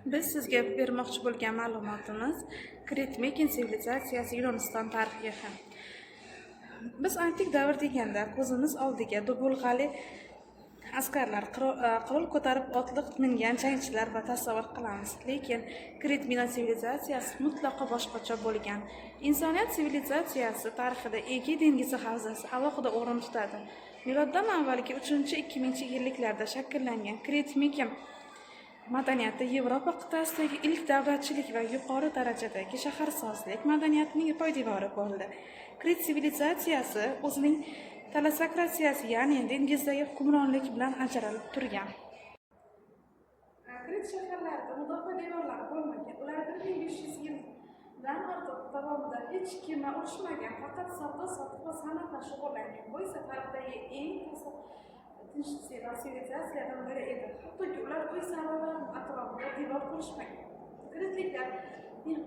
Biz sizga bermoqchi bo'lgan ma'lumotimiz Krit Mekin sivilizatsiyasi Yunoniston tarixiga. Biz antik davr deganda ko'zimiz oldiga dubulg'ali askarlar, qurol ko'tarib otliq mingan jangchilar va tasavvur qilamiz. Lekin Krit Mekin sivilizatsiyasi mutlaqo boshqacha bo'lgan. Insoniyat sivilizatsiyasi tarixida Egey dengizi havzasi alohida o'rin tutadi. Miloddan avvalgi 3-2000-yilliklarda shakllangan Krit Mekin madaniyati Yevropa qit'asidagi ilk davlatchilik va yuqori darajadagi shaharsozlik madaniyatining poydevori bo'ldi. Krit sivilizatsiyasi o'zining talassokratsiyasi, ya'ni dengizdagi hukmronlik bilan ajralib turgan. Krit shaharlarida mudofaa devorlari bo'lmagan. Ular 1500 yildan ortiq davomida hech kim urushmagan, faqat savdo-sotiq va san'at bilan shug'ullangan. Bu esa tarixdagi eng tinch sivilizatsiyalardan biri edi. Hattoki ular uy saralarining atrofida devor qurishmagan. Kritliklar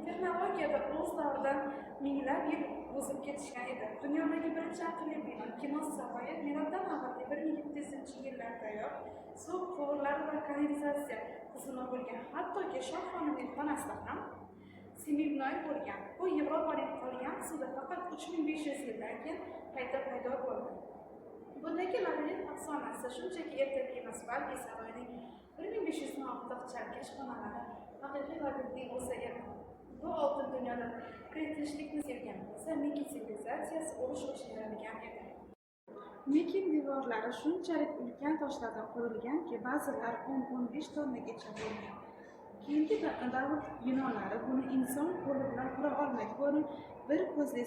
texnologiyada o'z davridan minglab yil o'zib ketishgan edi. Dunyodagi birinchi aqlli bino Kinos Savoyi miloddan avvalgi 1700-yillardayoq suv quvurlari va kanalizatsiya tizimi bo'lgan. Hattoki shoh xonimning xonasida ham semibnoy bo'lgan. Bu Yevropaning qolgan suvda faqat 3500 yildan keyin paydo bo'ldi. Bundagi labirint afsonasi shunchaki ertak emas, balki saroyning 1500 dan ortiq chalkash xonalari haqiqiy labirintning o'zi edi. Bu oltin dunyoda kritishlikni sevgan bo'lsa, Mekin sivilizatsiyasi urush o'chiradigan edi. Mekin devorlari shunchalik ulkan toshlardan qurilganki, ba'zilar 10-15 tonnagacha bo'lgan. Keyingi davr yunonlari buni inson qo'li bilan qura olmaydi. Buni bir ko'zli,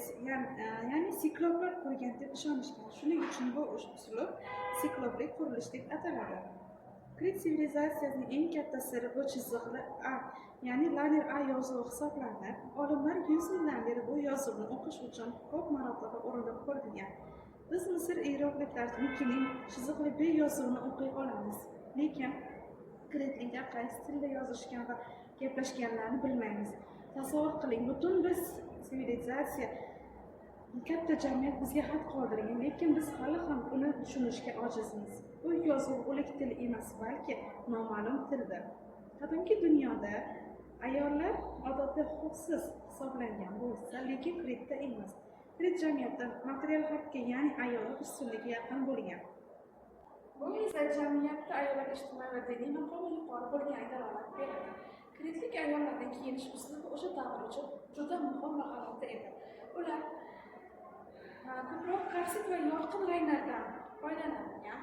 ya'ni sikloplar qurgan deb ishonishgan. Shuning uchun bu uslub sikloplik qurilish deb ataladi. Krit sivilizatsiyasining eng katta siri bu chiziqli A, ya'ni laner A yozuvi hisoblanadi. Olimlar 100 yildan beri bu yozuvni o'qish uchun ko'p marotaba urinib ko'rgan. Biz Misr iroqliklar Mekinning chiziqli B yozuvini o'qiy olamiz. Lekin kritliklar qaysi tilda yozishgan va gaplashganlarini bilmaymiz. Tasavvur qiling, butun bir sivilizatsiya, katta jamiyat bizga xat qoldirgan, lekin biz hali ham uni tushunishga ojizmiz. Bu yozuv o'lik til emas, balki noma'lum tildir. Qadimgi dunyoda ayollar odatda huquqsiz hisoblangan bo'lsa, lekin Kritda emas. Krit jamiyatda material haqqa, ya'ni ayollar ustunligiga yaqin bo'lgan. Bu esa jamiyatda ayollar ijtimoiy va diniy maqomi yuqori bo'lganiga dalolat beradi. Kritlik ayollarning kiyinish uslubi o'sha davr uchun juda muhim va g'alati edi. Ular ko'proq korset va yorqin ranglardan foydalangan.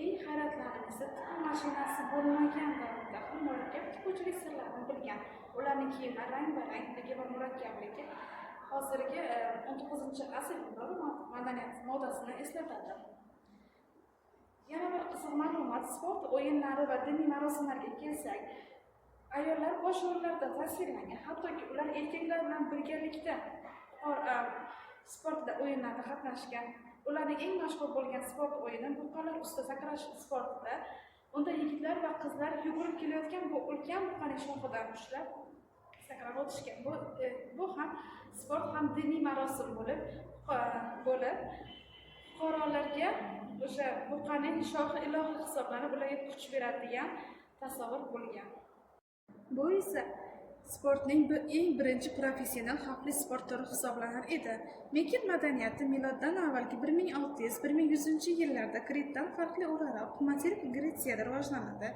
Eng hayratlanarlisi, tikuv mashinasi bo'lmagan davrda ham murakkab tikuvchilik sirlarini bilgan. Ularning kiyimlari rang-barangligi va murakkabligi hozirgi 19-asr madaniyat modasini eslatadi. Yana bir qiziq ma'lumot, sport o'yinlari va diniy marosimlarga kelsak, ayollar bosh rollarda tasvirlangan. Hattoki ular erkaklar bilan birgalikda sportda o'yinlarda qatnashgan. Ularning eng mashhur bo'lgan sport o'yini buqalar ustida sakrash sportida. Unda yigitlar va qizlar yugurib kelayotgan bu ulkan buqaning shoxidan ushlab sakrab o'tishgan. Bu ham sport ham diniy marosim bo'lib fuqarolarga o'sha buqaning shoxi ilohiy hisoblanib, ularga kuch beradigan tasavvur bo'lgan. Bu esa sportning eng birinchi professional xavfli sport turi hisoblanar edi. Mekin madaniyati miloddan avvalgi 1600-1100 yillarda Kritdan farqli o'laroq materik Gretsiyada rivojlanadi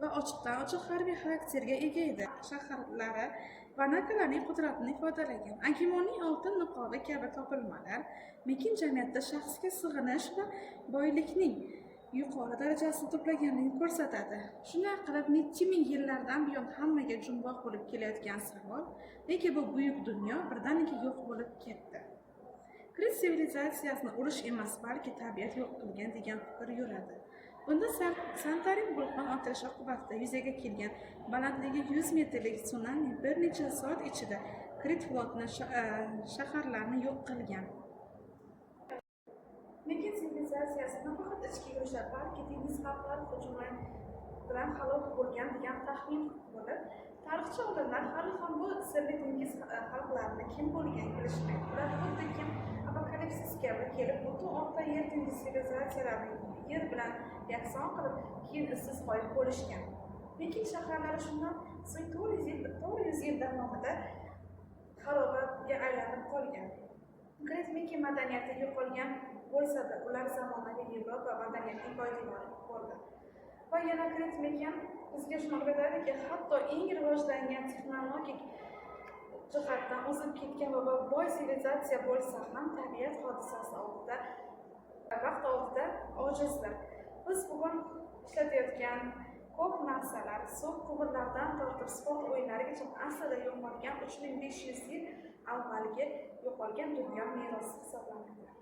va ochiqdan-ochiq harbiy xarakterga ega edi. Shaharlari vanaklalarning qudratini ifodalagan. Agimonning oltin niqobi kabi topilmalar Mekin jamiyatida shaxsga sig'inish va boylikning yuqori darajasini to'plaganligini ko'rsatadi. Shunday qilib, necha ming yillardan buyon hammaga jumboq bo'lib kelayotgan savol, nega bu buyuk dunyo birdaniga yo'q bo'lib ketdi? Krit sivilizatsiyasini urush emas, balki tabiat yo'q qilgan degan fikr yuradi. Bunda Santorin vulqon otilishi oqibatida yuzaga kelgan balandligi 100 metrlik tsunami bir necha soat ichida Krit flotini shaharlarni yo'q qilgan. Mekin sivilizatsiyasi nafaqat ichki yurishlar, balki dengiz xalqlari hujumi bilan halok bo'lgan degan taxmin bo'lib, tarixchi olimlar hali ham bu sirli dengiz xalqlarini kim bo'lganini bilishmaydi. Ular xuddi kim apokalipsis kabi kelib, butun o'rta yer dengiz sivilizatsiyalarini yer bilan yakson qilib, keyin izsiz qo'yib bo'lishgan. Mekin shaharlari shundan so'ng 400 yil davomida xarobatga aylanib qolgan. Kret Miki madaniyati yo'qolgan bo'lsa-da, ular zamonaviy Yevropa madaniyatining poydevori bo'ldi. Va yana Kret Miki bizga shuni o'rgatadiki, hatto eng rivojlangan texnologik jihatdan o'zib ketgan va boy sivilizatsiya bo'lsa ham tabiat hodisasi oldida vaqt oldida ojizdir. Biz bugun ishlatayotgan ko'p narsalar suv quvurlaridan tortib sport o'yinlarigacha aslida yo'qolgan 3500 yil avvalgi yo'qolgan dunyo merosi hisoblanadi.